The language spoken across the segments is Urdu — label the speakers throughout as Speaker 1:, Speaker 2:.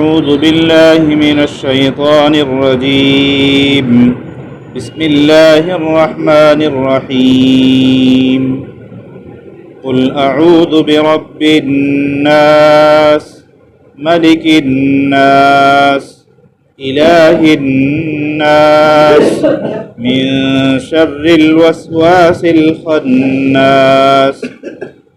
Speaker 1: أعوذ بالله من الشيطان الرجيم بسم الله الرحمن الرحيم قل أعوذ برب الناس ملك الناس إله الناس من شر الوسواس الخناس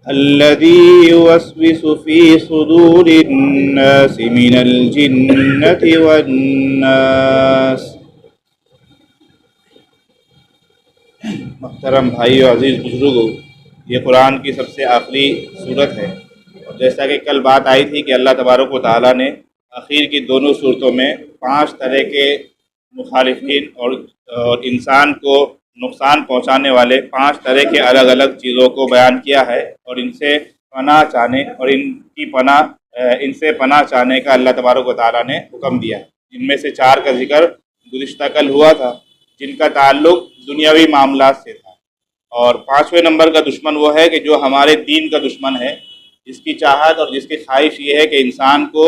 Speaker 1: الذي يوسوس في صدور الناس من الجنة والناس۔ محترم بھائیو، عزیز بزرگوں، یہ قرآن کی سب سے آخری صورت ہے، اور جیسا کہ کل بات آئی تھی کہ اللہ تبارک و تعالیٰ نے آخر کی دونوں صورتوں میں 5 طرح کے مخالفین اور انسان کو نقصان پہنچانے والے 5 طرح کے الگ الگ چیزوں کو بیان کیا ہے، اور ان سے پناہ چاہنے اور ان سے پناہ چاہنے کا اللہ تبارک و تعالیٰ نے حکم دیا۔ ان میں سے 4 کا ذکر گزشتہ کل ہوا تھا، جن کا تعلق دنیاوی معاملات سے تھا، اور 5ویں نمبر کا دشمن وہ ہے کہ جو ہمارے دین کا دشمن ہے، جس کی چاہت اور جس کی خواہش یہ ہے کہ انسان کو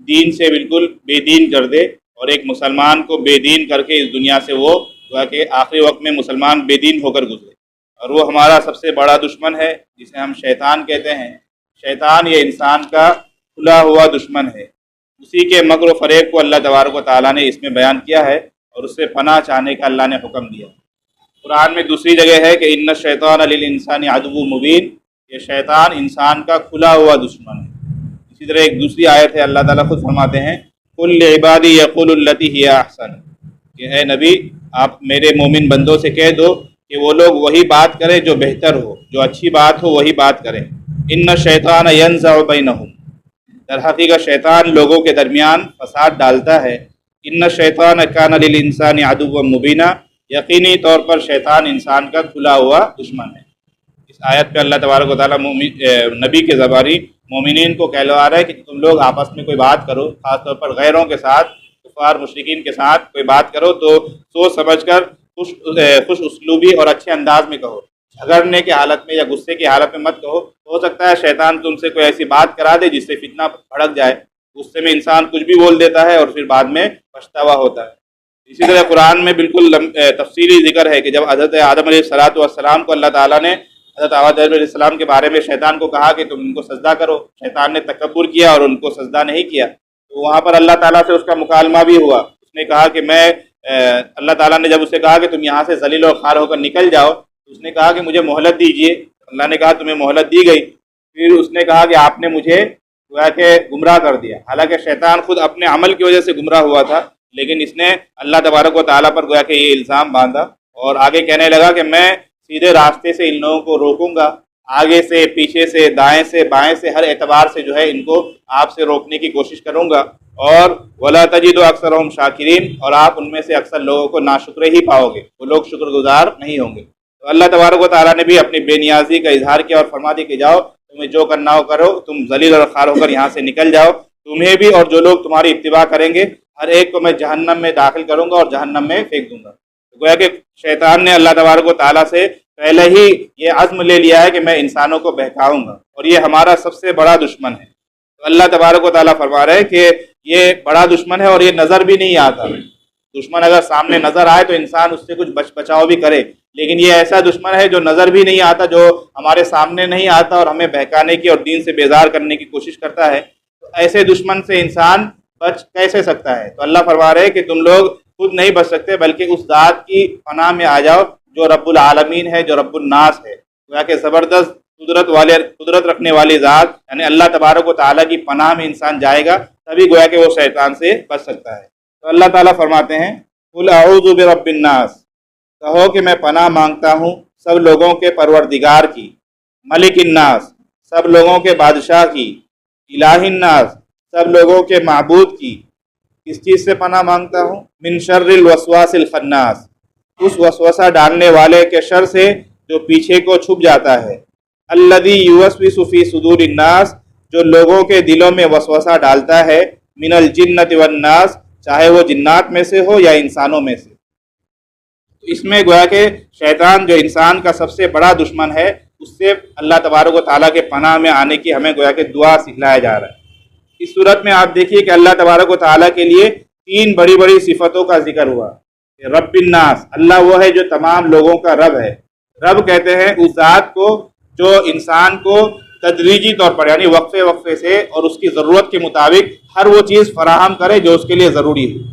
Speaker 1: دین سے بالکل بے دین کر دے، اور ایک مسلمان کو بے دین کر کے اس دنیا سے وہ کہ آخری وقت میں مسلمان بے دین ہو کر گزرے، اور وہ ہمارا سب سے بڑا دشمن ہے جسے ہم شیطان کہتے ہیں۔ شیطان یہ انسان کا کھلا ہوا دشمن ہے، اسی کے مکر و فریب کو اللہ تبارک و تعالیٰ نے اس میں بیان کیا ہے، اور اس سے پناہ چاہنے کا اللہ نے حکم دیا۔ قرآن میں دوسری جگہ ہے کہ ان الشیطان للانسان عدو مبین، یہ شیطان انسان کا کھلا ہوا دشمن ہے۔ اسی طرح ایک دوسری آیت ہے، اللہ تعالیٰ خود فرماتے ہیں قل لعبادی یقولوا التی ہی احسن، کہ اے نبی آپ میرے مومن بندوں سے کہہ دو کہ وہ لوگ وہی بات کریں جو بہتر ہو، جو اچھی بات ہو وہی بات کریں۔ ان الشیطان ینزع بینہم، در حقیقت شیطان لوگوں کے درمیان فساد ڈالتا ہے۔ ان الشیطان کان للانسان عدوا مبینا، یقینی طور پر شیطان انسان کا کھلا ہوا دشمن ہے۔ اس آیت پہ اللہ تبارک و تعالیٰ نبی کے زبانی مومنین کو کہلوا رہا ہے کہ تم لوگ آپس میں کوئی بات کرو، خاص طور پر غیروں کے ساتھ، کفار مشرکین کے ساتھ کوئی بات کرو تو سوچ سمجھ کر خوش اسلوبی اور اچھے انداز میں کہو، جھگڑنے کی حالت میں یا غصے کی حالت میں مت کہو۔ ہو سکتا ہے شیطان تم سے کوئی ایسی بات کرا دے جس سے فتنہ بھڑک جائے، غصے میں انسان کچھ بھی بول دیتا ہے اور پھر بعد میں پچھتاوا ہوتا ہے۔ اسی طرح قرآن میں بالکل تفصیلی ذکر ہے کہ جب حضرت آدم علیہ السلام کو اللہ تعالیٰ نے حضرت آدم علیہ السلام کے بارے میں شیطان کو کہا کہ تم ان کو سجدہ کرو، شیطان نے تکبر کیا اور ان کو سجدہ نہیں کیا، تو وہاں پر اللہ تعالیٰ سے اس کا مکالمہ بھی ہوا۔ اس نے کہا کہ اللہ تعالیٰ نے جب اسے کہا کہ تم یہاں سے ذلیل اور خوار ہو کر نکل جاؤ، تو اس نے کہا کہ مجھے مہلت دیجیے۔ اللہ نے کہا تمہیں مہلت دی گئی۔ پھر اس نے کہا کہ آپ نے مجھے گویا کہ گمراہ کر دیا، حالانکہ شیطان خود اپنے عمل کی وجہ سے گمراہ ہوا تھا، لیکن اس نے اللہ تبارک و تعالیٰ پر گویا کہ یہ الزام باندھا، اور آگے کہنے لگا کہ میں سیدھے راستے سے ان لوگوں کو روکوں گا، آگے سے، پیچھے سے، دائیں سے، بائیں سے، ہر اعتبار سے جو ہے ان کو آپ سے روکنے کی کوشش کروں گا، اور وَلَا تَجِدُ أَكْثَرَهُمْ شَاكِرِينَ، اور آپ ان میں سے اکثر لوگوں کو ناشکرے ہی پاؤ گے، وہ لوگ شکر گزار نہیں ہوں گے۔ تو اللہ تبارک و تعالیٰ نے بھی اپنی بے نیازی کا اظہار کیا اور فرما دیا کہ جاؤ تمہیں جو کرنا ہو کرو، تم ذلیل اور خوار ہو کر یہاں سے نکل جاؤ، تمہیں بھی اور جو لوگ تمہاری اتباع کریں گے ہر ایک کو میں جہنم میں داخل کروں گا اور جہنم میں پھینک دوں گا۔ گویا کہ شیطان نے اللہ تبارک و تعالیٰ سے پہلے ہی یہ عزم لے لیا ہے کہ میں انسانوں کو بہکاؤں گا، اور یہ ہمارا سب سے بڑا دشمن ہے۔ تو اللہ تبارک و تعالیٰ فرما رہے ہیں کہ یہ بڑا دشمن ہے اور یہ نظر بھی نہیں آتا۔ دشمن اگر سامنے نظر آئے تو انسان اس سے کچھ بچاؤ بھی کرے، لیکن یہ ایسا دشمن ہے جو نظر بھی نہیں آتا، جو ہمارے سامنے نہیں آتا اور ہمیں بہکانے کی اور دین سے بیزار کرنے کی کوشش کرتا ہے۔ تو ایسے دشمن سے انسان بچ کیسے سکتا ہے؟ تو اللہ فرما رہے ہیں کہ تم لوگ خود نہیں بچ سکتے، بلکہ اس ذات کی پناہ میں آ جاؤ جو رب العالمین ہے، جو رب الناس ہے، گویا کہ زبردست قدرت رکھنے والی ذات، یعنی اللہ تبارک و تعالیٰ کی پناہ میں انسان جائے گا تبھی گویا کہ وہ شیطان سے بچ سکتا ہے۔ تو اللہ تعالیٰ فرماتے ہیں قل اعوذ برب الناس، کہو کہ میں پناہ مانگتا ہوں سب لوگوں کے پروردگار کی، ملک الناس، سب لوگوں کے بادشاہ کی، الہ الناس، سب لوگوں کے معبود کی۔ کس چیز سے پناہ مانگتا ہوں؟ من شر الوسواس الخناس، اس وسوسہ ڈالنے والے کے شر سے جو پیچھے کو چھپ جاتا ہے، الذی یوسوس فی صدور الناس، جو لوگوں کے دلوں میں وسوسہ ڈالتا ہے، من الجنۃ والناس، چاہے وہ جنات میں سے ہو یا انسانوں میں سے۔ اس میں گویا کہ شیطان جو انسان کا سب سے بڑا دشمن ہے، اس سے اللہ تبارک و تعالیٰ کے پناہ میں آنے کی ہمیں گویا کہ دعا سکھلایا جا رہا ہے۔ اس صورت میں آپ دیکھیے کہ اللہ تبارک و تعالیٰ کے لیے تین بڑی بڑی صفتوں کا ذکر ہوا. رب الناس، اللہ وہ ہے جو تمام لوگوں کا رب ہے. رب کہتے ہیں اس ذات کو جو انسان کو تدریجی طور پر یعنی وقفے وقفے سے اور اس کی ضرورت کے مطابق ہر وہ چیز فراہم کرے جو اس کے لیے ضروری ہے.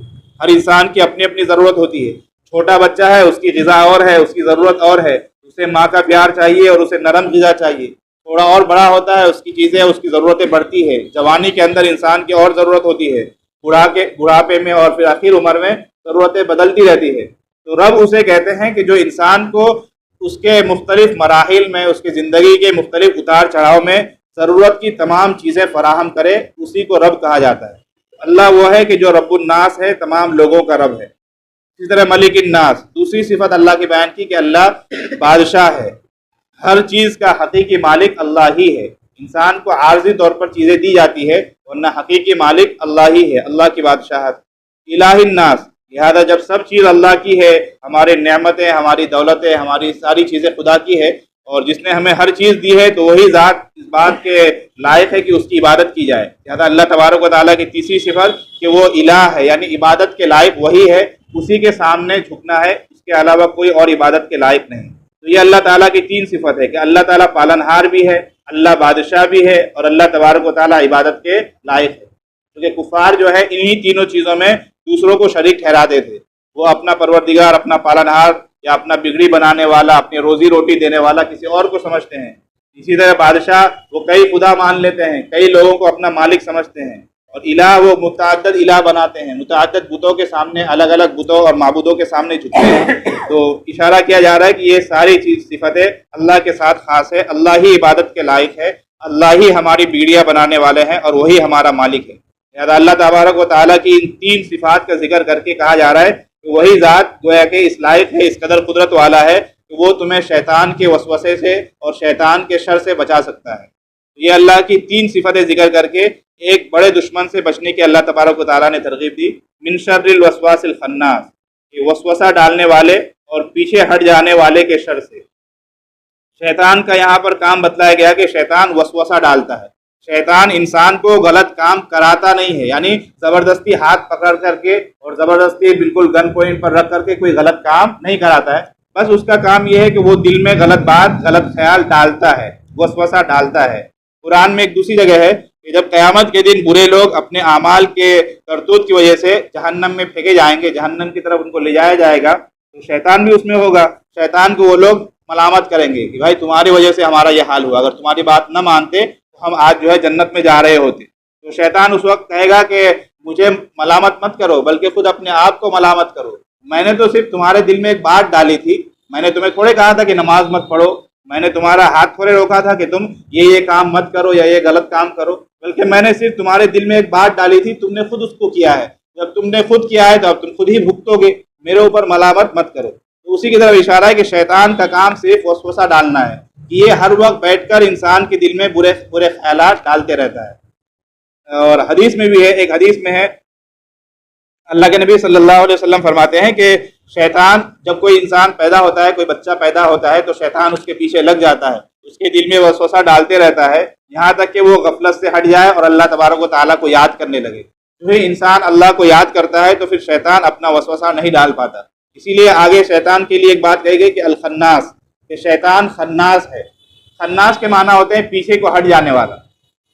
Speaker 1: ہر انسان کی اپنی اپنی ضرورت ہوتی ہے. چھوٹا بچہ ہے، اس کی غذا اور ہے، اس کی ضرورت اور ہے، اسے ماں کا پیار چاہیے اور اسے نرم غذا چاہیے. تھوڑا اور بڑا ہوتا ہے، اس کی چیزیں، اس کی ضرورتیں بڑھتی ہے. جوانی کے اندر انسان کی اور ضرورت ہوتی ہے، بڑھاپے میں اور پھر آخر عمر میں ضرورتیں بدلتی رہتی ہے. تو رب اسے کہتے ہیں کہ جو انسان کو اس کے مختلف مراحل میں، اس کی زندگی کے مختلف اتار چڑھاؤ میں ضرورت کی تمام چیزیں فراہم کرے، اسی کو رب کہا جاتا ہے. اللہ وہ ہے کہ جو رب الناس ہے، تمام لوگوں کا رب ہے. اسی طرح ملک الناس، دوسری صفت اللہ کی بیان کی کہ اللہ بادشاہ ہے. ہر چیز کا حقیقی مالک اللہ ہی ہے. انسان کو عارضی طور پر چیزیں دی جاتی ہے ورنہ حقیقی مالک اللہ ہی ہے، اللہ کی بادشاہت. الہ الناس، لہذا جب سب چیز اللہ کی ہے، ہمارے نعمتیں، ہماری دولتیں، ہماری ساری چیزیں خدا کی ہے، اور جس نے ہمیں ہر چیز دی ہے تو وہی ذات اس بات کے لائق ہے کہ اس کی عبادت کی جائے. لہذا اللہ تبارک و تعالیٰ کی تیسری صفت کہ وہ الہ ہے، یعنی عبادت کے لائق وہی ہے، اسی کے سامنے جھکنا ہے، اس کے علاوہ کوئی اور عبادت کے لائق نہیں. تو یہ اللہ تعالیٰ کی تین صفت ہے کہ اللہ تعالیٰ پالنہار بھی ہے، اللہ بادشاہ بھی ہے، اور اللہ تبارک و تعالیٰ عبادت کے لائق ہے. کیونکہ کفار جو ہے انہی تینوں چیزوں میں دوسروں کو شریک ٹھہراتے تھے. وہ اپنا پروردگار، اپنا پالنہار یا اپنا بگڑی بنانے والا، اپنی روزی روٹی دینے والا کسی اور کو سمجھتے ہیں. اسی طرح بادشاہ وہ کئی خدا مان لیتے ہیں، کئی لوگوں کو اپنا مالک سمجھتے ہیں. اور الہ وہ متعدد الہ بناتے ہیں، متعدد بتوں کے سامنے، الگ الگ بتوں اور معبودوں کے سامنے جھکتے ہیں. تو اشارہ کیا جا رہا ہے کہ یہ ساری چیز صفتیں اللہ کے ساتھ خاص ہے. اللہ ہی عبادت کے لائق ہے، اللہ ہی ہماری بگڑیاں بنانے والے ہیں، اور وہی ہمارا مالک ہے. لہذا اللہ تبارک و تعالیٰ کی ان تین صفات کا ذکر کر کے کہا جا رہا ہے کہ وہی ذات گویا کہ اس لائق ہے، اس قدر قدرت والا ہے کہ وہ تمہیں شیطان کے وسوسے سے اور شیطان کے شر سے بچا سکتا ہے. یہ اللہ کی تین صفتیں ذکر کر کے ایک بڑے دشمن سے بچنے کی اللہ تبارک و تعالیٰ نے ترغیب دی. من شر الوسواس الخناس، یہ وسوسہ ڈالنے والے اور پیچھے ہٹ جانے والے کے شر سے. شیطان کا یہاں پر کام بتلایا گیا کہ شیطان وسوسہ ڈالتا ہے. شیطان انسان کو غلط کام کراتا نہیں ہے، یعنی زبردستی ہاتھ پکڑ کر کے اور زبردستی بالکل گن پوائنٹ پر رکھ کر کے کوئی غلط کام نہیں کراتا ہے. بس اس کا کام یہ ہے کہ وہ دل میں غلط بات، غلط خیال ڈالتا ہے، وسوسہ ڈالتا ہے. قرآن میں ایک دوسری جگہ ہے کہ جب قیامت کے دن برے لوگ اپنے اعمال کے کرتوت کی وجہ سے جہنم میں پھینکے جائیں گے، جہنم کی طرف ان کو لے جایا جائے گا، تو شیطان بھی اس میں ہوگا. شیطان کو وہ لوگ ملامت کریں گے کہ بھائی تمہاری وجہ سے ہمارا یہ حال ہوا، اگر تمہاری بات نہ مانتے تو ہم آج جو ہے جنت میں جا رہے ہوتے. تو شیطان اس وقت کہے گا کہ مجھے ملامت مت کرو بلکہ خود اپنے آپ کو ملامت کرو. میں نے تو صرف تمہارے دل میں ایک بات ڈالی تھی، میں نے تمہیں تھوڑے کہا تھا کہ نماز مت پڑھو، میں نے تمہارا ہاتھ تھوڑے روکا تھا کہ تم یہ کام مت کرو یا یہ غلط کام کرو، بلکہ میں نے صرف تمہارے دل میں ایک بات ڈالی تھی، تم نے خود اس کو کیا ہے. جب تم نے خود کیا ہے تو اب تم خود ہی بھگتو گے، میرے اوپر ملامت مت کرو. تو اسی کی طرف اشارہ ہے کہ شیطان کا کام صرف وسوسہ ڈالنا ہے، کہ یہ ہر وقت بیٹھ کر انسان کے دل میں برے برے خیالات ڈالتے رہتا ہے. اور حدیث میں بھی ہے، ایک حدیث میں ہے اللہ کے نبی صلی اللہ علیہ وسلم فرماتے ہیں کہ شیطان جب کوئی انسان پیدا ہوتا ہے، کوئی بچہ پیدا ہوتا ہے تو شیطان اس کے پیچھے لگ جاتا ہے، اس کے دل میں وسوسہ ڈالتے رہتا ہے یہاں تک کہ وہ غفلت سے ہٹ جائے اور اللہ تبارک و تعالیٰ کو یاد کرنے لگے. پھر انسان اللہ کو یاد کرتا ہے تو پھر شیطان اپنا وسوسہ نہیں ڈال پاتا. اسی لیے آگے شیطان کے لیے ایک بات کہی گئی کہ الخناس، کہ شیطان خناس ہے. خناس کے معنی ہوتے ہیں پیچھے کو ہٹ جانے والا.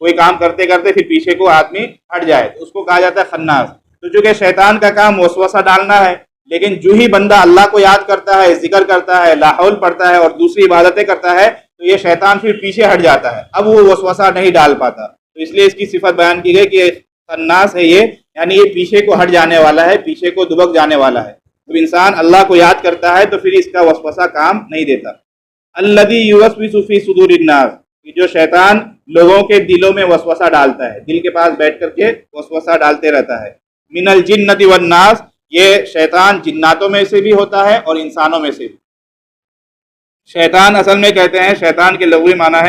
Speaker 1: کوئی کام کرتے کرتے پھر پیچھے کو آدمی ہٹ جائے تو اس کو کہا جاتا ہے خناس. تو چونکہ شیطان کا کام وسوسہ ڈالنا ہے، لیکن جو ہی بندہ اللہ کو یاد کرتا ہے، ذکر کرتا ہے، لا حول پڑھتا ہے اور دوسری عبادتیں کرتا ہے تو یہ شیطان پھر پیچھے ہٹ جاتا ہے، اب وہ وسوسہ نہیں ڈال پاتا. تو اس لیے اس کی صفت بیان کی گئی کہ خناس ہے یہ، یعنی یہ پیچھے کو ہٹ جانے والا ہے، پیچھے کو دبک جانے والا ہے. جب انسان اللہ کو یاد کرتا ہے تو پھر اس کا وسوسہ کام نہیں دیتا. الذی یوسوس فی صدور الناس، جو شیطان لوگوں کے دلوں میں وسوسہ ڈالتا ہے، دل کے پاس بیٹھ کر کے وسوسہ ڈالتے رہتا ہے. من الجنۃ والناس، یہ شیطان جناتوں میں سے بھی ہوتا ہے اور انسانوں میں سے بھی. شیطان اصل میں کہتے ہیں، شیطان کے لغوی معنی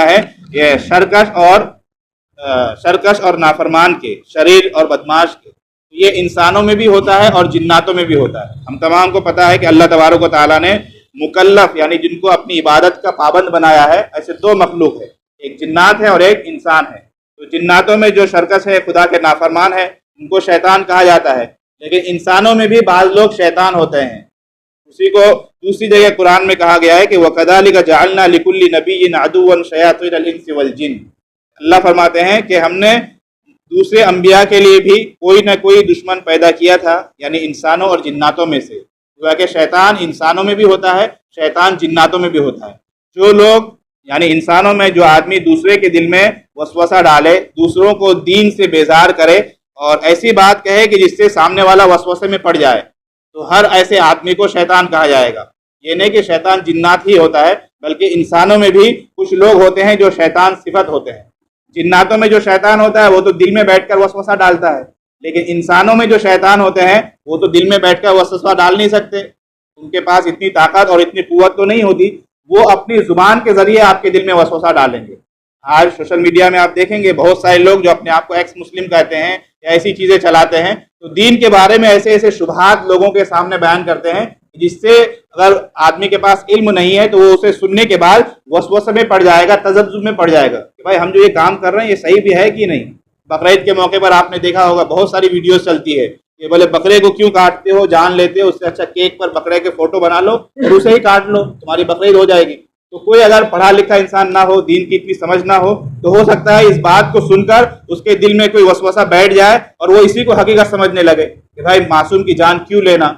Speaker 1: ہے یہ سرکش اور نافرمان کے، شریر اور بدماش کے. یہ انسانوں میں بھی ہوتا ہے اور جناتوں میں بھی ہوتا ہے. ہم تمام کو پتہ ہے کہ اللہ تبارک و تعالیٰ نے مکلف یعنی جن کو اپنی عبادت کا پابند بنایا ہے، ایسے دو مخلوق ہے، ایک جنات ہے اور ایک انسان ہے. تو جناتوں میں جو شرکس ہے، خدا کے نافرمان ہے، ان کو شیطان کہا جاتا ہے، لیکن انسانوں میں بھی بعض لوگ شیطان ہوتے ہیں۔ اسی کو دوسری جگہ قرآن میں کہا گیا ہے کہ وَكَذَلِكَ جَعَلْنَا لِكُلِّ نَبِيٍّ عَدُوًّا شَيَاطِينَ الْإِنسِ وَالْجِنِّ۔ اللہ فرماتے ہیں کہ ہم نے دوسرے انبیاء کے لیے بھی کوئی نہ کوئی دشمن پیدا کیا تھا، یعنی انسانوں اور جناتوں میں سے، کہ شیطان انسانوں میں بھی ہوتا ہے، شیطان جناتوں میں بھی ہوتا ہے۔ جو لوگ یعنی انسانوں میں جو آدمی دوسرے کے دل میں وسوسہ ڈالے، دوسروں کو دین سے بیزار کرے اور ایسی بات کہے کہ جس سے سامنے والا وسوسے میں پڑ جائے، تو ہر ایسے آدمی کو شیطان کہا جائے گا۔ یہ نہیں کہ شیطان جنات ہی ہوتا ہے، بلکہ انسانوں میں بھی کچھ لوگ ہوتے ہیں جو شیطان صفت ہوتے ہیں۔ جناتوں میں جو شیطان ہوتا ہے وہ تو دل میں بیٹھ کر وسوسہ ڈالتا ہے، لیکن انسانوں میں جو شیطان ہوتے ہیں وہ تو دل میں بیٹھ کر وسوسہ ڈال نہیں سکتے، ان کے پاس اتنی طاقت اور اتنی قوت تو نہیں ہوتی، وہ اپنی زبان کے ذریعے آپ کے دل میں وسوسہ ڈالیں گے۔ آج سوشل میڈیا میں آپ دیکھیں گے بہت سارے لوگ جو اپنے آپ کو ایکس مسلم کہتے ہیں یا ایسی چیزیں چلاتے ہیں، تو دین کے بارے میں ایسے ایسے شبہات لوگوں کے سامنے بیان کرتے ہیں جس سے اگر آدمی کے پاس علم نہیں ہے تو وہ اسے سننے کے بعد وسوسے میں پڑ جائے گا، تذبذب میں پڑ جائے گا کہ بھائی ہم جو یہ کام کر رہے ہیں یہ صحیح بھی ہے کہ نہیں۔ بقرعید کے موقع پر آپ نے دیکھا ہوگا بہت ساری ویڈیوز چلتی ہے کہ بولے بکرے کو کیوں کاٹتے ہو، جان لیتے ہو، اس سے اچھا کیک پر بکرے کے فوٹو بنا لو اور اسے ہی کاٹ لو، تمہاری بقرعید ہو جائے گی۔ تو کوئی اگر پڑھا لکھا انسان نہ ہو، دین کی اتنی سمجھ نہ ہو، تو ہو سکتا ہے اس بات کو سن کر اس کے دل میں کوئی وسوسہ بیٹھ جائے اور وہ اسی کو حقیقت سمجھنے لگے کہ بھائی معصوم کی جان کیوں لینا۔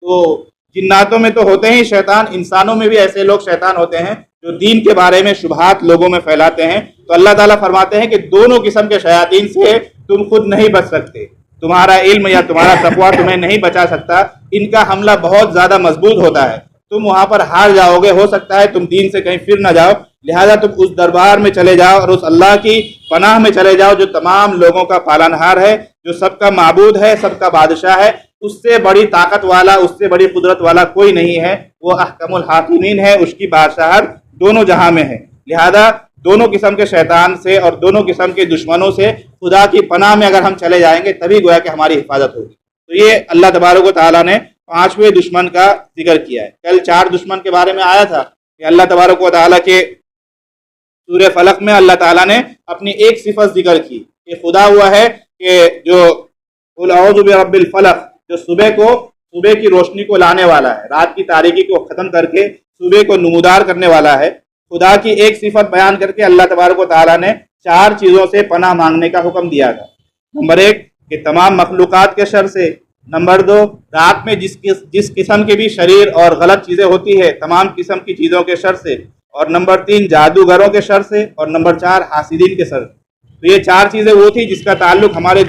Speaker 1: تو جناتوں میں تو ہوتے ہیں شیطان، انسانوں میں بھی ایسے لوگ شیطان ہوتے ہیں جو دین کے بارے میں شبہات لوگوں میں پھیلاتے ہیں۔ تو اللہ تعالیٰ فرماتے ہیں کہ دونوں قسم کے شیاطین سے تم خود نہیں بچ سکتے، تمہارا علم یا تمہارا تقویٰ تمہیں نہیں بچا سکتا، ان کا حملہ بہت زیادہ مضبوط ہوتا ہے، تم وہاں پر ہار جاؤ گے، ہو سکتا ہے تم دین سے کہیں پھر نہ جاؤ، لہذا تم اس دربار میں چلے جاؤ اور اس اللہ کی پناہ میں چلے جاؤ جو تمام لوگوں کا پالنہار ہے، جو سب کا معبود ہے، سب کا بادشاہ ہے، اس سے بڑی طاقت والا، اس سے بڑی قدرت والا کوئی نہیں ہے، وہ احکم الحاکمین ہے، اس کی بادشاہت دونوں جہاں میں ہے۔ لہذا دونوں قسم کے شیطان سے اور دونوں قسم کے دشمنوں سے خدا کی پناہ میں اگر ہم چلے جائیں گے تبھی گویا کہ ہماری حفاظت ہوگی۔ تو یہ اللہ تبارک و تعالیٰ نے 5ویں دشمن کا ذکر کیا ہے۔ کل 4 دشمن کے بارے میں آیا تھا کہ اللہ تبارک و تعالیٰ کے سورہ فلق میں اللہ تعالیٰ نے اپنی ایک صفت ذکر کی کہ خدا ہوا ہے کہ جو قل اعوذ برب الفلق، جو صبح کی روشنی کو لانے والا ہے، رات کی تاریکی کو ختم کر کے صبح کو نمودار کرنے والا ہے۔ خدا کی ایک صفت بیان کر کے اللہ تبارک و تعالیٰ نے 4 چیزوں سے پناہ مانگنے کا حکم دیا تھا۔ نمبر 1 کہ تمام مخلوقات کے شر سے، نمبر 2 رات میں جس قسم کی بھی شریر اور غلط چیزیں ہوتی ہے تمام قسم کی چیزوں کے شر سے، اور نمبر 3 جادوگروں کے شر سے، اور نمبر 4 حاسدین کے شر سے۔ تو یہ 4 چیزیں وہ تھی جس کا تعلق ہمارے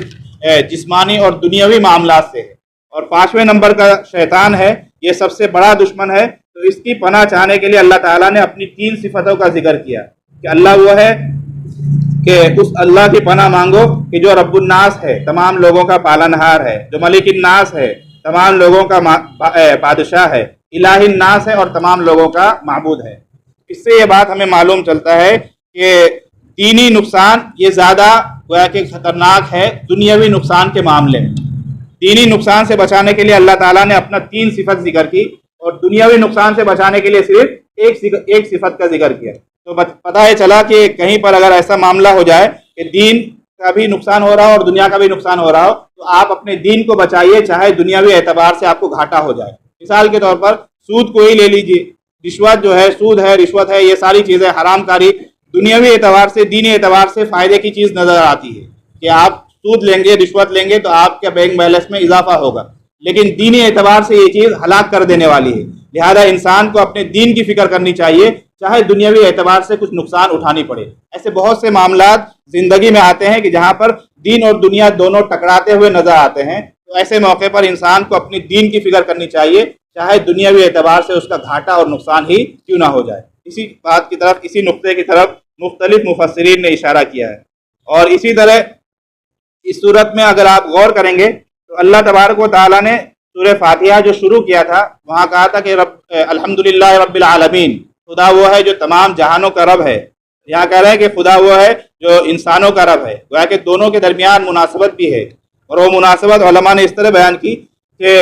Speaker 1: جسمانی اور دنیاوی معاملات سے ہے۔ اور 5ویں نمبر کا شیطان ہے، یہ سب سے بڑا دشمن ہے۔ تو اس کی پناہ چاہنے کے لیے اللہ تعالیٰ نے اپنی 3 صفتوں کا ذکر کیا کہ اللہ وہ ہے کہ اس اللہ کی پناہ مانگو کہ جو رب الناس ہے، تمام لوگوں کا پالنہار ہے، جو ملک الناس ہے، تمام لوگوں کا بادشاہ ہے، الہ الناس ہے اور تمام لوگوں کا معبود ہے۔ اس سے یہ بات ہمیں معلوم چلتا ہے کہ دینی نقصان یہ زیادہ گویا کہ خطرناک ہے دنیاوی نقصان کے معاملے میں۔ دینی نقصان سے بچانے کے لیے اللہ تعالیٰ نے اپنا 3 صفت ذکر کی اور دنیاوی نقصان سے بچانے کے لیے صرف ایک صفت کا ذکر کیا۔ تو پتہ ہے چلا کہ کہیں پر اگر ایسا معاملہ ہو جائے کہ دین کا بھی نقصان ہو رہا ہو اور دنیا کا بھی نقصان ہو رہا ہو تو آپ اپنے دین کو بچائیے، چاہے دنیاوی اعتبار سے آپ کو گھاٹا ہو جائے۔ مثال کے طور پر سود کو ہی لے لیجیے، رشوت جو ہے، سود ہے، رشوت ہے، یہ ساری چیزیں حرام کاری دنیاوی اعتبار سے، دینی اعتبار سے فائدے کی چیز نظر آتی ہے کہ آپ سود لیں گے، رشوت لیں گے تو آپ کے بینک بیلنس میں اضافہ ہوگا، لیکن دینی اعتبار سے یہ چیز ہلاک کر دینے والی ہے۔ لہذا انسان کو اپنے دین کی فکر کرنی چاہیے، چاہے دنیاوی اعتبار سے کچھ نقصان اٹھانی پڑے۔ ایسے بہت سے معاملات زندگی میں آتے ہیں کہ جہاں پر دین اور دنیا دونوں ٹکراتے ہوئے نظر آتے ہیں، تو ایسے موقع پر انسان کو اپنی دین کی فکر کرنی چاہیے، چاہے دنیاوی اعتبار سے اس کا گھاٹا اور نقصان ہی کیوں نہ ہو جائے۔ اسی بات کی طرف، اسی نقطے کی طرف مختلف مفسرین نے اشارہ کیا ہے۔ اور اسی طرح اس صورت میں اگر آپ غور کریں گے تو اللہ تبارک و تعالیٰ نے سورہ فاتحہ جو شروع کیا تھا وہاں کہا تھا کہ الحمدللہ رب العالمین، خدا وہ ہے جو تمام جہانوں کا رب ہے۔ یہاں کہہ رہے ہیں کہ خدا وہ ہے جو انسانوں کا رب ہے، گویا کہ دونوں کے درمیان مناسبت بھی ہے۔ اور وہ مناسبت علماء نے اس طرح بیان کی کہ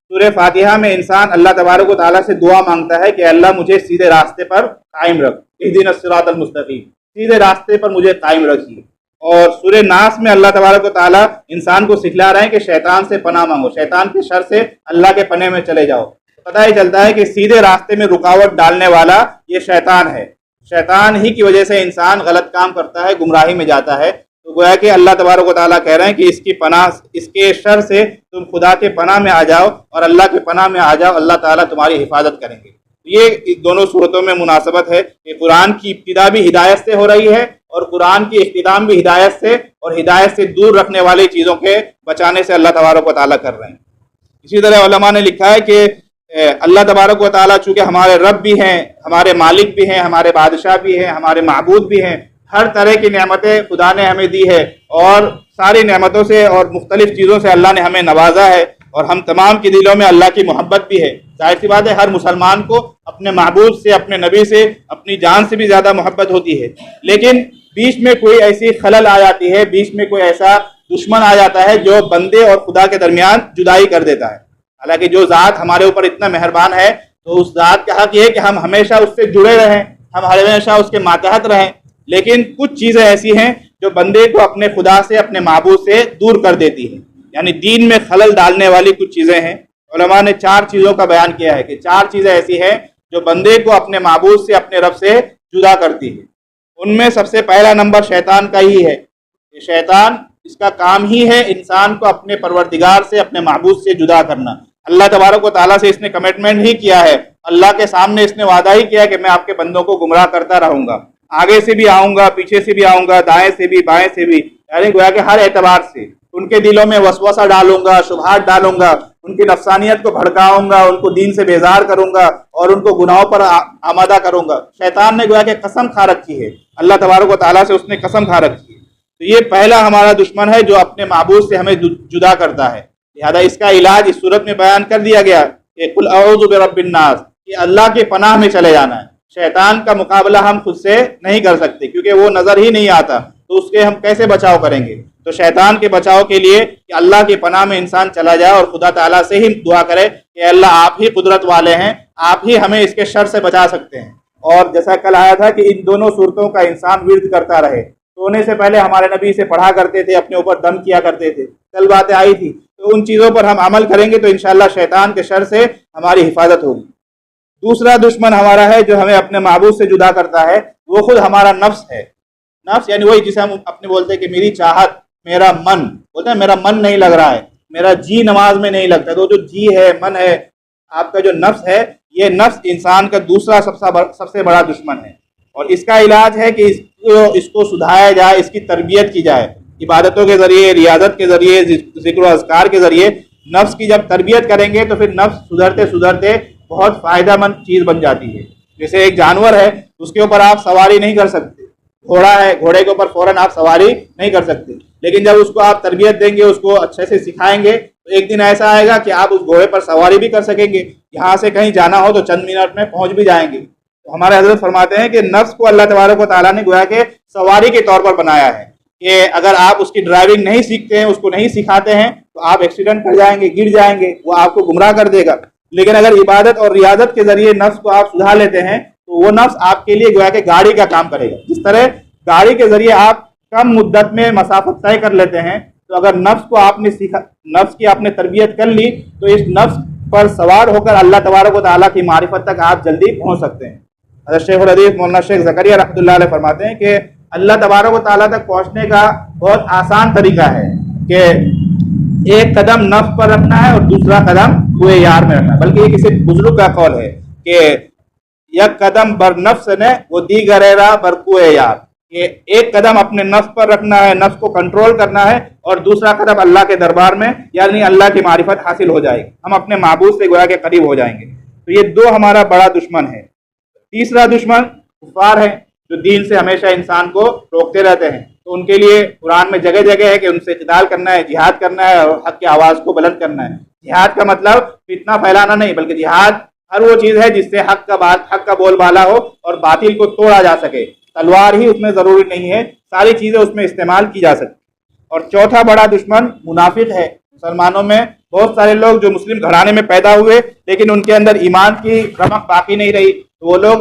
Speaker 1: سورہ فاتحہ میں انسان اللہ تبارک و تعالیٰ سے دعا مانگتا ہے کہ اللہ مجھے سیدھے راستے پر قائم رکھ، اہدنا الصراط المستقیم، سیدھے راستے پر مجھے قائم رکھیے۔ اور سورہ ناس میں اللہ تبارک و تعالیٰ انسان کو سکھلا رہے ہیں کہ شیطان سے پناہ مانگو، شیطان کے شر سے اللہ کے پناہ میں چلے جاؤ۔ پتہ ہی چلتا ہے کہ سیدھے راستے میں رکاوٹ ڈالنے والا یہ شیطان ہے، شیطان ہی کی وجہ سے انسان غلط کام کرتا ہے، گمراہی میں جاتا ہے۔ تو گویا کہ اللہ تبارک و تعالیٰ کہہ رہے ہیں کہ اس کی پناہ، اس کے شر سے تم خدا کے پناہ میں آ جاؤ اور اللہ کے پناہ میں آ جاؤ، اللہ تعالیٰ تمہاری حفاظت کریں گے۔ یہ دونوں صورتوں میں مناسبت ہے کہ قرآن کی ابتدا بھی ہدایت سے ہو رہی ہے اور قرآن کی اختتام بھی ہدایت سے، اور ہدایت سے دور رکھنے والی چیزوں کے بچانے سے اللہ تبارک و تعالیٰ کر رہے ہیں۔ اسی طرح علماء نے لکھا ہے کہ اللہ تبارک و تعالیٰ چونکہ ہمارے رب بھی ہیں، ہمارے مالک بھی ہیں، ہمارے بادشاہ بھی ہیں، ہمارے معبود بھی ہیں، ہر طرح کی نعمتیں خدا نے ہمیں دی ہے اور ساری نعمتوں سے اور مختلف چیزوں سے اللہ نے ہمیں نوازا ہے، اور ہم تمام کے دلوں میں اللہ کی محبت بھی ہے۔ ظاہر سی بات ہے ہر مسلمان کو اپنے معبود سے، اپنے نبی سے، اپنی جان سے بھی زیادہ محبت ہوتی ہے، لیکن بیچ میں کوئی ایسی خلل آ جاتی ہے، بیچ میں کوئی ایسا دشمن آ جاتا ہے جو بندے اور خدا کے درمیان جدائی کر دیتا ہے۔ حالانکہ جو ذات ہمارے اوپر اتنا مہربان ہے تو اس ذات کا حق یہ ہے کہ ہم ہمیشہ اس سے جڑے رہیں، ہم ہمیشہ اس کے ماتحت رہیں، لیکن کچھ چیزیں ایسی ہیں جو بندے کو اپنے خدا سے، اپنے معبود سے دور کر دیتی ہیں، یعنی دین میں خلل ڈالنے والی کچھ چیزیں ہیں۔ علماء نے 4 چیزوں کا بیان کیا ہے کہ 4 چیزیں ایسی ہیں جو بندے کو اپنے معبود سے، اپنے رب سے جدا کرتی ہے۔ ان میں سب سے پہلا نمبر شیطان کا ہی ہے کہ شیطان، اس کا کام ہی ہے انسان کو اپنے پروردگار سے، اپنے معبود سے جدا کرنا۔ اللہ تبارک و تعالیٰ سے اس نے کمٹمنٹ ہی کیا ہے، اللہ کے سامنے اس نے وعدہ ہی کیا کہ میں آپ کے بندوں کو گمراہ کرتا رہوں گا، آگے سے بھی آؤں گا، پیچھے سے بھی آؤں گا، دائیں سے بھی، بائیں سے بھی، یعنی گویا کہ ہر اعتبار سے ان کے دلوں میں وسوسہ ڈالوں گا، شبہات ڈالوں گا، ان کی نفسانیت کو بھڑکاؤں گا، ان کو دین سے بیزار کروں گا اور ان کو گناہوں پر آمادہ کروں گا۔ شیطان نے گویا کہ قسم کھا رکھی ہے، اللہ تبارک و تعالیٰ سے اس نے قسم کھا رکھی ہے۔ تو یہ پہلا ہمارا دشمن ہے جو اپنے معبود سے ہمیں جدا کرتا ہے، لہذا اس کا علاج اس صورت میں بیان کر دیا گیا کہ قل اعوذ برب الناس، کہ اللہ کے پناہ میں چلے جانا ہے۔ شیطان کا مقابلہ ہم خود سے نہیں کر سکتے کیونکہ وہ نظر ہی نہیں آتا، تو اس کے ہم کیسے بچاؤ کریں گے؟ تو شیطان کے بچاؤ کے لیے کہ اللہ کی پناہ میں انسان چلا جائے اور خدا تعالیٰ سے ہی دعا کرے کہ اللہ آپ ہی قدرت والے ہیں، آپ ہی ہمیں اس کے شر سے بچا سکتے ہیں۔ اور جیسا کل آیا تھا کہ ان دونوں صورتوں کا انسان ورد کرتا رہے، سونے سے پہلے ہمارے نبی سے پڑھا کرتے تھے، اپنے اوپر دم کیا کرتے تھے، کل باتیں آئی تھی، تو ان چیزوں پر ہم عمل کریں گے تو انشاءاللہ شیطان کے شر سے ہماری حفاظت ہوگی۔ دوسرا دشمن ہمارا ہے جو ہمیں اپنے معبود سے جدا کرتا ہے، وہ خود ہمارا نفس ہے۔ نفس یعنی وہی جسے ہم اپنے بولتے ہیں کہ میری چاہت، میرا من، بولتے ہیں میرا من نہیں لگ رہا ہے، میرا جی نماز میں نہیں لگتا، تو جو جی ہے، من ہے، آپ کا جو نفس ہے، یہ نفس انسان کا دوسرا سب سے بڑا دشمن ہے، اور اس کا علاج ہے کہ اس کو سدھایا جائے، اس کی تربیت کی جائے، عبادتوں کے ذریعے، ریاضت کے ذریعے، ذکر و اذکار کے ذریعے نفس کی جب تربیت کریں گے تو پھر نفس سدھرتے سدھرتے بہت فائدہ مند چیز بن جاتی ہے۔ جیسے ایک جانور ہے، اس کے اوپر آپ سواری نہیں کر سکتے، گھوڑا ہے، گھوڑے کے اوپر فوراً آپ سواری نہیں کر سکتے، لیکن جب اس کو آپ تربیت دیں گے، اس کو اچھے سے سکھائیں گے تو ایک دن ایسا آئے گا کہ آپ اس گھوڑے پر سواری بھی کر سکیں گے، یہاں سے کہیں جانا ہو تو چند منٹ میں پہنچ بھی جائیں گے۔ تو ہمارے حضرت فرماتے ہیں کہ نفس کو اللہ تبارک و تعالیٰ نے گویا کہ سواری کے طور پر بنایا ہے کہ اگر آپ اس کی ڈرائیونگ نہیں سیکھتے ہیں، اس کو نہیں سکھاتے ہیں تو آپ ایکسیڈنٹ کر جائیں گے، گر جائیں گے، وہ آپ کو گمراہ کر دے گا۔ لیکن اگر عبادت اور ریاضت کے ذریعے نفس کو آپ سدھار لیتے ہیں تو وہ نفس آپ کے لیے گویا کہ گاڑی کا کام کرے گا۔ جس طرح گاڑی کے ذریعے آپ کم مدت میں مسافت طے کر لیتے ہیں، تو اگر نفس کو آپ نے نفس کی آپ نے تربیت کر لی تو اس نفس پر سوار ہو کر اللہ تبارک و تعالیٰ کی معرفت تک آپ جلدی پہنچ سکتے ہیں۔ حضرت شیخ الحدیث مولانا شیخ زکریا رحمۃ اللہ علیہ فرماتے ہیں کہ اللہ تبارک و تعالیٰ تک پہنچنے کا بہت آسان طریقہ ہے کہ ایک قدم نفس پر رکھنا ہے اور دوسرا قدم کوئے یار میں رکھنا ہے، بلکہ یہ کسی بزرگ کا قول ہے کہ یک قدم بر نفس نے وہ دیگر راہ بر کوئے یار، کہ ایک قدم اپنے نفس پر رکھنا ہے، نفس کو کنٹرول کرنا ہے، اور دوسرا قدم اللہ کے دربار میں، یعنی اللہ کی معرفت حاصل ہو جائے گی، ہم اپنے معبود سے گویا کے قریب ہو جائیں گے۔ تو یہ دو ہمارا بڑا دشمن ہے۔ تیسرا دشمن کفار ہے جو دین سے ہمیشہ انسان کو روکتے رہتے ہیں، تو ان کے لیے قرآن میں جگہ جگہ ہے کہ ان سے قتال کرنا ہے، جہاد کرنا ہے اور حق کی آواز کو بلند کرنا ہے۔ جہاد کا مطلب فتنہ پھیلانا نہیں، بلکہ جہاد ہر وہ چیز ہے جس سے حق کا بول بالا ہو اور باطل کو توڑا جا سکے۔ تلوار ہی اس میں ضروری نہیں ہے، ساری چیزیں اس میں استعمال کی جا سکتی۔ اور چوتھا بڑا دشمن منافق ہے۔ مسلمانوں میں بہت سارے لوگ جو مسلم گھرانے میں پیدا ہوئے لیکن ان کے اندر ایمان کی رمق باقی نہیں رہی، تو وہ لوگ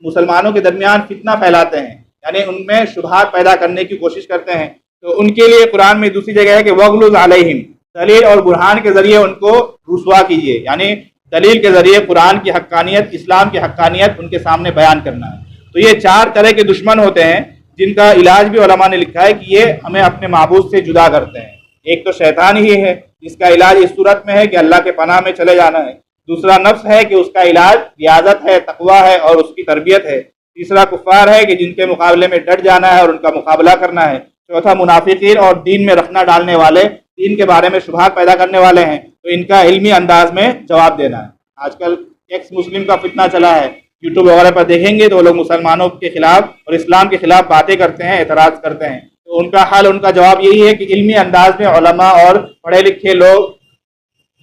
Speaker 1: مسلمانوں کے درمیان فتنہ پھیلاتے ہیں، یعنی ان میں شبہات پیدا کرنے کی کوشش کرتے ہیں، تو ان کے لیے قرآن میں دوسری جگہ ہے کہ وغلظ علیہم، دلیل اور برہان کے ذریعے ان کو رسوا کیجیے، یعنی دلیل کے ذریعے قرآن کی حقانیت، اسلام کی حقانیت ان کے سامنے بیان کرنا ہے۔ تو یہ 4 طرح کے دشمن ہوتے ہیں جن کا علاج بھی علماء نے لکھا ہے کہ یہ ہمیں اپنے معبود سے جدا کرتے ہیں۔ ایک تو شیطان ہی ہے، جس کا علاج اس صورت میں ہے کہ اللہ کے پناہ میں چلے جانا ہے۔ دوسرا نفس ہے کہ اس کا علاج ریاضت ہے، تقویٰ ہے اور اس کی تربیت ہے۔ تیسرا کفار ہے کہ جن کے مقابلے میں ڈٹ جانا ہے اور ان کا مقابلہ کرنا ہے۔ چوتھا منافقین اور دین میں رکھنا ڈالنے والے، دین کے بارے میں شبہات پیدا کرنے والے ہیں، تو ان کا علمی انداز میں جواب دینا ہے۔ آج کل ایکس مسلم کا فتنہ چلا ہے، یوٹیوب وغیرہ پر دیکھیں گے تو وہ لوگ مسلمانوں کے خلاف اور اسلام کے خلاف باتیں کرتے ہیں، اعتراض کرتے ہیں۔ تو ان کا حل، ان کا جواب یہی ہے کہ علمی انداز میں علماء اور پڑھے لکھے لوگ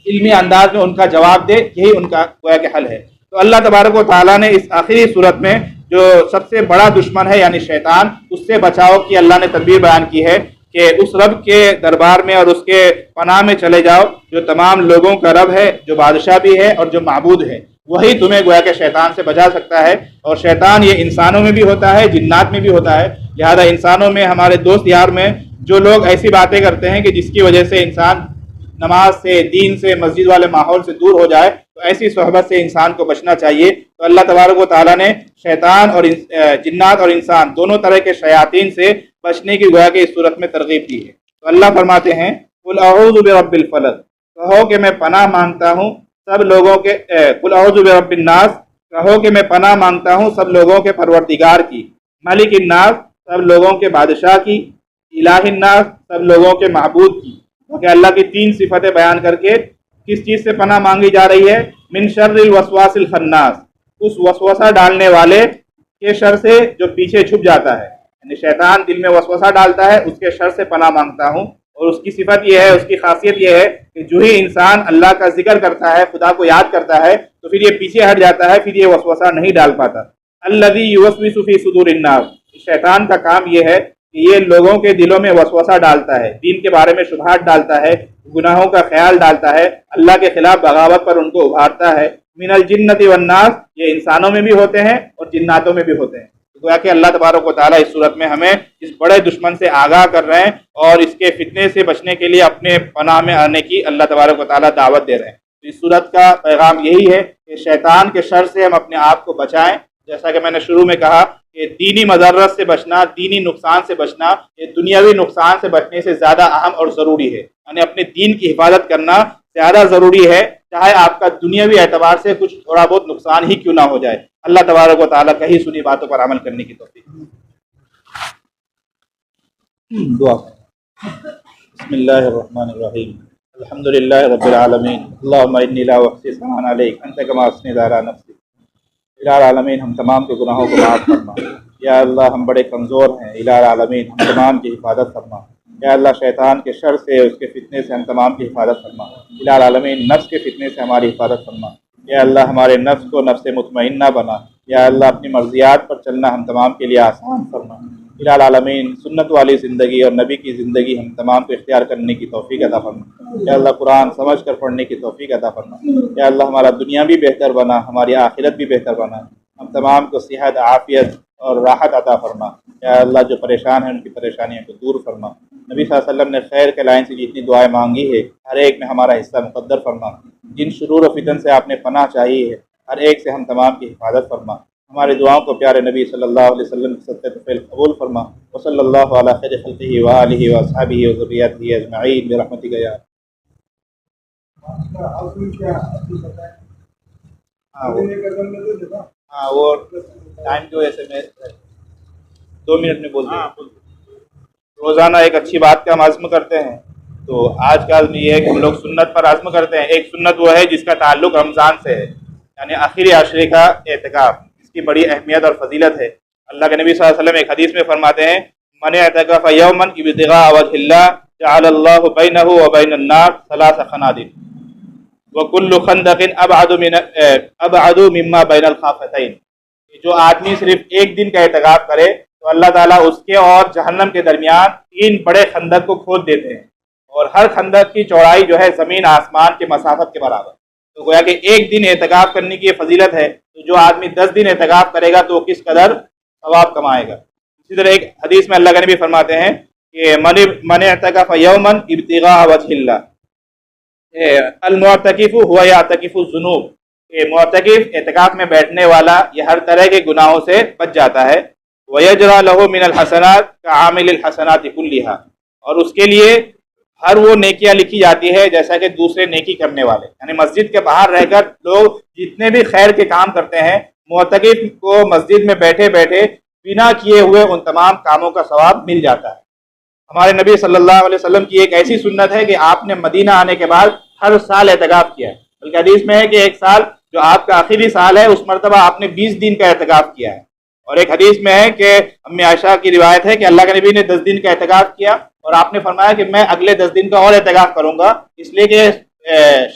Speaker 1: علمی انداز میں ان کا جواب دے، یہی ان کا گویا کہ حل ہے۔ تو اللہ تبارک و تعالیٰ نے اس آخری صورت میں جو سب سے بڑا دشمن ہے یعنی شیطان، اس سے بچاؤ کی اللہ نے تدبیر بیان کی ہے کہ اس رب کے دربار میں اور اس کے پناہ میں چلے جاؤ جو تمام لوگوں کا رب ہے، جو بادشاہ بھی ہے اور جو معبود ہے، وہی تمہیں گویا کہ شیطان سے بچا سکتا ہے۔ اور شیطان یہ انسانوں میں بھی ہوتا ہے، جنات میں بھی ہوتا ہے، لہذا انسانوں میں، ہمارے دوست یار میں جو لوگ ایسی باتیں کرتے ہیں کہ جس کی وجہ سے انسان نماز سے، دین سے، مسجد والے ماحول سے دور ہو جائے، تو ایسی صحبت سے انسان کو بچنا چاہیے۔ تو اللہ تبارک و تعالیٰ نے شیطان اور جنات اور انسان دونوں طرح کے شیاطین سے بچنے کی گویا کہ اس صورت میں ترغیب دی ہے۔ تو اللہ فرماتے ہیں قل اعوذ برب الفلق، کہو کہ میں پناہ مانگتا ہوں سب لوگوں کے، قل اعوذ برب الناس، کہو کہ میں پناہ مانگتا ہوں سب لوگوں کے پروردگار کی، ملک الناس، سب لوگوں کے بادشاہ کی، الہ الناس، سب لوگوں کے معبود کی۔ کہ اللہ کی 3 صفتیں بیان کر کے کس چیز سے پناہ مانگی جا رہی ہے؟ من شر الوسواس الخناس، اس وسوسہ ڈالنے والے کے شر سے جو پیچھے چھپ جاتا ہے، یعنی شیطان دل میں وسوسہ ڈالتا ہے، اس کے شر سے پناہ مانگتا ہوں۔ اور اس کی صفت یہ ہے، اس کی خاصیت یہ ہے کہ جو ہی انسان اللہ کا ذکر کرتا ہے، خدا کو یاد کرتا ہے، تو پھر یہ پیچھے ہٹ جاتا ہے، پھر یہ وسوسہ نہیں ڈال پاتا۔ الذی یوسوس فی صدور الناس، شیطان کا کام یہ ہے کہ یہ لوگوں کے دلوں میں وسوسہ ڈالتا ہے، دین کے بارے میں شبہات ڈالتا ہے، گناہوں کا خیال ڈالتا ہے، اللہ کے خلاف بغاوت پر ان کو ابھارتا ہے۔ من الجنۃ والناس، یہ انسانوں میں بھی ہوتے ہیں اور جناتوں میں بھی ہوتے ہیں۔ گویا کہ اللہ تبارک و تعالیٰ اس صورت میں ہمیں اس بڑے دشمن سے آگاہ کر رہے ہیں اور اس کے فتنے سے بچنے کے لیے اپنے پناہ میں آنے کی اللہ تبارک و تعالیٰ دعوت دے رہے ہیں۔ تو اس صورت کا پیغام یہی ہے کہ شیطان کے شر سے ہم اپنے آپ کو بچائیں۔ جیسا کہ میں نے شروع میں کہا کہ دینی مضرت سے بچنا، دینی نقصان سے بچنا، یہ دنیاوی نقصان سے بچنے سے زیادہ اہم اور ضروری ہے۔ یعنی اپنے دین کی حفاظت کرنا زیادہ ضروری ہے، چاہے آپ کا دنیاوی اعتبار سے کچھ تھوڑا بہت نقصان ہی کیوں نہ ہو جائے۔ اللہ تبارک و تعالیٰ کہی سنی باتوں پر عمل کرنے کی توفیق۔ دعا۔ بسم اللہ الرحمن الرحیم، الحمدللہ رب العالمین، اللہم انی لا احصی ثناء علیک انت کما اثنیت علی نفسی۔ الہ العالمین، ہم تمام کے گناہوں کو معاف فرما۔ یا اللہ، ہم بڑے کمزور ہیں، الہ العالمین ہم تمام کی حفاظت فرما۔ یا اللہ، شیطان کے شر سے، اس کے فتنے سے ہم تمام کی حفاظت فرما۔ الہ العالمین، نفس کے فتنے سے ہماری حفاظت فرما۔ یا اللہ، ہمارے نفس کو نفس مطمئنہ بنا۔ یا اللہ، اپنی مرضیات پر چلنا ہم تمام کے لیے آسان فرما۔ الہ العالمین، سنت والی زندگی اور نبی کی زندگی ہم تمام کو اختیار کرنے کی توفیق عطا فرما۔ یا اللہ، قرآن سمجھ کر پڑھنے کی توفیق عطا فرما۔ یا اللہ، ہمارا دنیا بھی بہتر بنا، ہماری آخرت بھی بہتر بنا۔ ہم تمام کو صحت، عافیت اور راحت عطا فرما۔ یا اللہ، جو پریشان ہیں ان کی پریشانیوں کو دور فرما۔ نبی صلی اللہ علیہ وسلم نے خیر کے لائن سے جتنی دعائیں مانگی ہے، ہر ایک میں ہمارا حصہ مقدر فرما۔ جن شرور و فتن سے آپ نے پناہ چاہی ہے، ہر ایک سے ہم تمام کی حفاظت فرما۔ ہماری دعاؤں کو پیارے نبی صلی اللہ علیہ وسلم کی صدقہ طفیل قبول فرما۔ وصلی اللہ علی خیر خلقہ وآلہ وصحبہ وذریتہ اجمعین برحمتک یا وہ ٹائم جو ایسے میں 2 منٹ میں بولتے ہیں۔ روزانہ ایک اچھی بات کا ہم عزم کرتے ہیں، تو آج کا عزم یہ ہے کہ ہم لوگ سنت پر عزم کرتے ہیں۔ ایک سنت وہ ہے جس کا تعلق رمضان سے ہے، یعنی آخری عشرے کا اعتکاف، اس کی بڑی اہمیت اور فضیلت ہے۔ اللہ کے نبی صلی اللہ علیہ وسلم ایک حدیث میں فرماتے ہیں من اعتکف یوما ابتغاء وجہ اللہ جعل اللہ بینہ وبین النار 3 خنادق وکل خندق ابعد مما بین الخافتین۔ جو آدمی صرف ایک دن کا اعتکاف کرے تو اللہ تعالیٰ اس کے اور جہنم کے درمیان 3 بڑے خندق کو کھود دیتے ہیں، اور ہر خندق کی چوڑائی جو ہے زمین آسمان کے مسافت کے برابر۔ تو گویا کہ ایک دن اعتکاف کرنے کی یہ فضیلت ہے، تو جو آدمی 10 دن اعتکاف کرے گا تو وہ کس قدر ثواب کمائے گا۔ اسی طرح ایک حدیث میں اللہ کے نبی فرماتے ہیں کہ من اعتکف یومن ابتغاء وجہ اللہ المعتکف ہوا یعتکف الذنوب، کہ معتکف اعتکاف میں بیٹھنے والا یہ ہر طرح کے گناہوں سے بچ جاتا ہے، وَيَجْرَى لَهُ مِنَ الْحَسَنَاتِ كَعَامِلِ الْحَسَنَاتِ كُلِّهَا، اور اس کے لیے ہر وہ نیکیاں لکھی جاتی ہے جیسا کہ دوسرے نیکی کرنے والے، یعنی مسجد کے باہر رہ کر لوگ جتنے بھی خیر کے کام کرتے ہیں معتکف کو مسجد میں بیٹھے بیٹھے بنا کیے ہوئے ان تمام کاموں کا ثواب مل جاتا ہے۔ ہمارے نبی صلی اللہ علیہ وسلم کی ایک ایسی سنت ہے کہ آپ نے مدینہ آنے کے بعد ہر سال اعتکاف کیا ہے، بلکہ حدیث میں ہے کہ ایک سال جو آپ کا آخری سال ہے اس مرتبہ آپ نے 20 دن کا اعتکاف کیا ہے، اور ایک حدیث میں ہے کہ امی عائشہ کی روایت ہے کہ اللہ کے نبی نے 10 دن کا اعتکاف کیا اور آپ نے فرمایا کہ میں اگلے 10 دن کا اور اعتکاف کروں گا، اس لیے کہ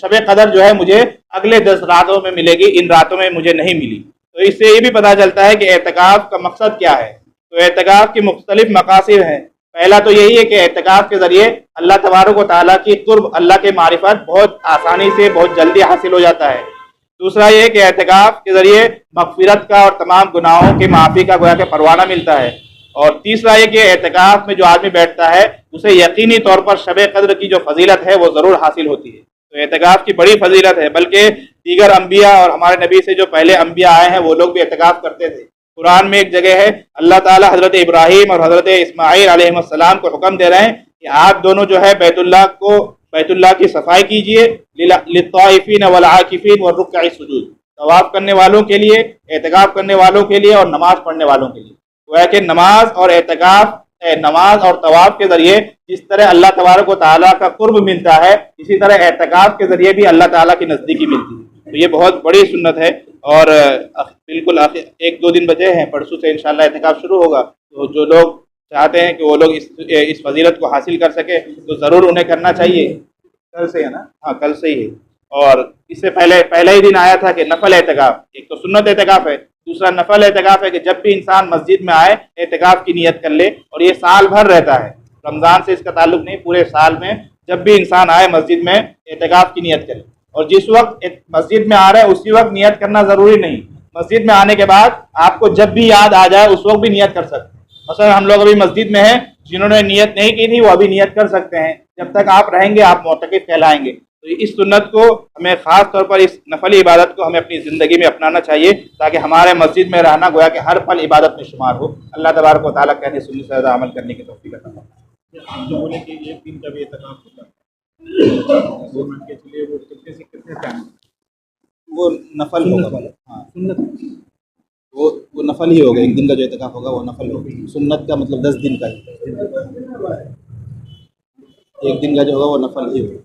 Speaker 1: شب قدر جو ہے مجھے اگلے 10 راتوں میں ملے گی، ان راتوں میں مجھے نہیں ملی۔ تو اس سے یہ بھی پتہ چلتا ہے کہ اعتکاف کا مقصد کیا ہے۔ تو اعتکاف کے مختلف مقاصد ہیں۔ پہلا تو یہی ہے کہ اعتکاف کے ذریعے اللہ تبارک و تعالیٰ کی قرب، اللہ کے معرفت بہت آسانی سے بہت جلدی حاصل ہو جاتا ہے۔ دوسرا یہ کہ اعتکاف کے ذریعے مغفرت کا اور تمام گناہوں کی معافی کا گویا کہ پروانہ ملتا ہے۔ اور تیسرا یہ کہ اعتکاف میں جو آدمی بیٹھتا ہے اسے یقینی طور پر شب قدر کی جو فضیلت ہے وہ ضرور حاصل ہوتی ہے۔ تو اعتکاف کی بڑی فضیلت ہے، بلکہ دیگر انبیاء اور ہمارے نبی سے جو پہلے انبیاء آئے ہیں وہ لوگ بھی اعتکاف کرتے تھے۔ قرآن میں ایک جگہ ہے اللہ تعالیٰ حضرت ابراہیم اور حضرت اسماعیل علیہ السلام کو حکم دے رہے ہیں کہ آپ دونوں جو ہے بیت اللہ کی صفائی کیجئے، للطائفین والعاکفین والرکع السجود، طواف کرنے والوں کے لیے، اعتکاف کرنے والوں کے لیے اور نماز پڑھنے والوں کے لیے۔ وہ ہے کہ نماز اور طواف کے ذریعے جس طرح اللہ تبارک و تعالیٰ کا قرب ملتا ہے، اسی طرح اعتکاف کے ذریعے بھی اللہ تعالیٰ کی نزدیکی ملتی ہے۔ تو یہ بہت بڑی سنت ہے، اور بالکل 1-2 دن بچے ہیں، پرسوں سے انشاءاللہ اعتکاف شروع ہوگا۔ تو جو لوگ چاہتے ہیں کہ وہ لوگ اس فضیلت کو حاصل کر سکے تو ضرور انہیں کرنا چاہیے۔ کل سے ہے نا؟ ہاں کل سے ہی ہے۔ اور اس سے پہلا ہی دن آیا تھا کہ نفل اعتکاف، ایک تو سنت اعتکاف ہے، دوسرا نفل اعتکاف ہے کہ جب بھی انسان مسجد میں آئے اعتکاف کی نیت کر لے، اور یہ سال بھر رہتا ہے، رمضان سے اس کا تعلق نہیں، پورے سال میں جب بھی انسان آئے مسجد میں اعتکاف کی نیت کرے۔ اور جس وقت مسجد میں آ رہے ہیں اسی وقت نیت کرنا ضروری نہیں، مسجد میں آنے کے بعد آپ کو جب بھی یاد آ جائے اس وقت بھی نیت کر سکتے ہیں۔ مثلا ہم لوگ ابھی مسجد میں ہیں، جنہوں نے نیت نہیں کی تھی وہ ابھی نیت کر سکتے ہیں، جب تک آپ رہیں گے آپ معتکف کہلائیں گے۔ تو اس سنت کو ہمیں خاص طور پر اس نفلی عبادت کو ہمیں اپنی زندگی میں اپنانا چاہیے، تاکہ ہمارے مسجد میں رہنا گویا کہ ہر پل عبادت میں شمار ہو۔ اللہ تبارک و تعالیٰ کہنے سننے سے زیادہ عمل کرنے کی توفیق عطا فرمائے۔ جو بولے کہ ایک دن کا بھی اعتکاف ہوتا ہے گورنمنٹ کے لیے، وہ کتنے ٹائم وہ نفل ہوگا؟ ہاں سنت، وہ نفل ہی ہوگا، ایک دن کا جو اعتکاف ہوگا وہ نفل ہوگا۔ سنت کا مطلب 10 دن کا ہے، ایک دن کا جو ہوگا وہ نفل ہی ہوگا۔